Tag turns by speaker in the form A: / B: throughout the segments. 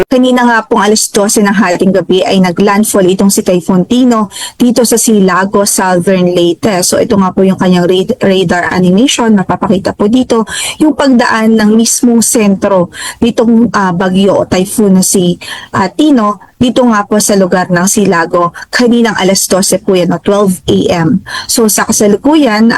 A: Kanina nga pong alas 12 ng hating gabi ay naglandfall itong si Typhoon Tino dito sa Silago, Southern Leyte. So ito nga po yung kanyang radar animation. Mapapakita po dito yung pagdaan ng mismong sentro nitong bagyo o typhoon na si Tino dito nga po sa lugar ng Silago. Kaninang alas 12 po yan o 12 a.m. So sa kasalukuyan,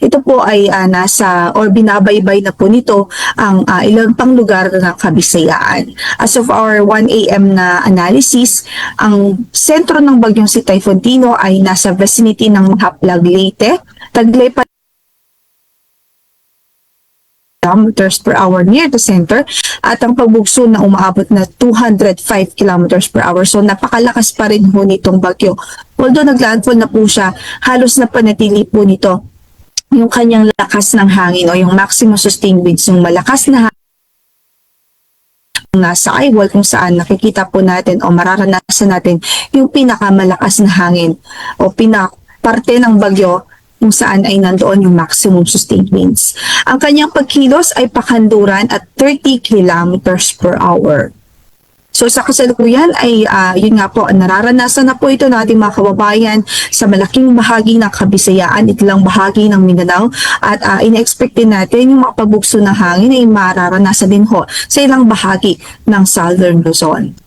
A: ito po ay nasa or binabaybay na po nito ang ilang pang lugar ng Kabisayaan. As of our 1 a.m. na analysis, ang sentro ng bagyong si Typhoon Tino ay nasa vicinity ng Haplag, Leyte, Taglay kilometers per hour near the center at ang pagbugso na umaabot na 205 kilometers per hour. So napakalakas pa rin ho nitong bagyo. Although naglandfall na po siya, halos na panatili po nito yung kanyang lakas ng hangin o yung maximum sustained winds, yung malakas na hangin nasa eyewall kung saan nakikita po natin o mararanasan natin yung pinakamalakas na hangin o parte ng bagyo kung saan ay nandoon yung maximum sustained winds. Ang kanyang pagkilos ay pakanduran at 30 kilometers per hour. So sa kasalukuyan ay yun nga po, nararanasan na po ito ng ating mga kababayan sa malaking bahagi ng Kabisayaan, ilang bahagi ng Mindanao at ina-expect din natin yung mga pabugso ng hangin ay mararanasan din ho sa ilang bahagi ng Southern Luzon.